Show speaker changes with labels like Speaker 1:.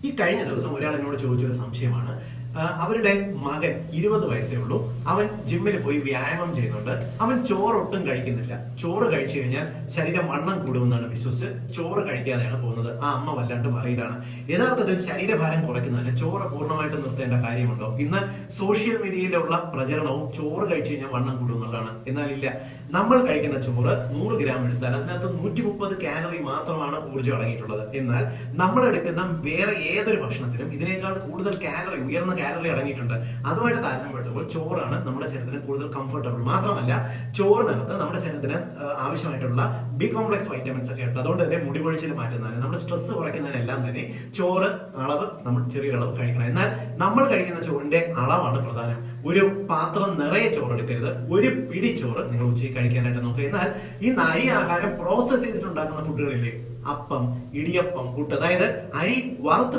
Speaker 1: ഈ കഴിഞ്ഞ ദിവസം ഒരാൾ എന്നോട് ചോദിച്ചൊരു സംശയമാണ്. അവരുടെ മകൻ 20 വയസ്സേ ഉള്ളൂ. അവൻ ജിമ്മിൽ പോയി വ്യായാമം ചെയ്യുന്നുണ്ട്. അവൻ ചോറ് ഒട്ടും കഴിക്കുന്നില്ല. ചോറ് കഴിച്ചു കഴിഞ്ഞാൽ ശരീരം വണ്ണം കൂടുമെന്നാണ് വിശ്വസിച്ച് ചോറ് കഴിക്കാതെയാണ് പോകുന്നത്. ആ അമ്മ വല്ലാണ്ട് മറിയിലാണ്. യഥാർത്ഥത്തിൽ ശരീരഭാരം കുറയ്ക്കുന്നതിന് ചോറ് പൂർണ്ണമായിട്ട് നിർത്തേണ്ട കാര്യമുണ്ടോ? ഇന്ന് സോഷ്യൽ മീഡിയയിലുള്ള പ്രചരണവും ചോറ് കഴിച്ചു കഴിഞ്ഞാൽ വണ്ണം കൂടുമെന്നുള്ളതാണ്. എന്നാൽ ഇല്ല. നമ്മൾ കഴിക്കുന്ന ചോറ് 100 ഗ്രാം എടുത്താൽ അതിനകത്ത് 130 കാലറി മാത്രമാണ് ഊർജ്ജം അടങ്ങിയിട്ടുള്ളത്. എന്നാൽ നമ്മൾ എടുക്കുന്ന വേറെ ഏതൊരു ഭക്ഷണത്തിനും ഇതിനേക്കാൾ കൂടുതൽ കാലറി, ഉയർന്ന കാലറി അടങ്ങിയിട്ടുണ്ട്. അതുമായിട്ട് താരതമ്യപ്പെടുത്തുമ്പോൾ ചോറാണ് നമ്മുടെ ശരീരത്തിന് കൂടുതൽ കംഫർട്ടബിൾ. മാത്രമല്ല, ചോറിനകത്ത് നമ്മുടെ ശരീരത്തിന് ആവശ്യമായിട്ടുള്ള ബി കോംപ്ലക്സ് വൈറ്റമിൻസ് ഒക്കെ ഉണ്ട്. അതുകൊണ്ട് തന്നെ മുടി കൊഴിച്ചിൽ മാറ്റുന്നതിന്, നമ്മുടെ സ്ട്രെസ് കുറയ്ക്കുന്നതിനെല്ലാം തന്നെ ചോറ് അളവ് നമ്മൾ ചെറിയൊരളവ് കഴിക്കണം. എന്നാൽ നമ്മൾ കഴിക്കുന്ന ചോറിന്റെ അളവാണ് പ്രധാനം. ഒരു പാത്രം നിറയെ ചോറ് എടുക്കരുത്. ഒരു പിടി ചോറ് നിങ്ങൾ ഉച്ചയ്ക്ക് കഴിക്കാനായിട്ട് നോക്കുക. എന്നാൽ ഈ അരി ആഹാരം പ്രോസസ് ചെയ്തിട്ടുണ്ടാക്കുന്ന ഫുഡുകളില്ലേ, അപ്പം, ഇടിയപ്പം, പുട്ട്, അതായത് അരി വറുത്ത്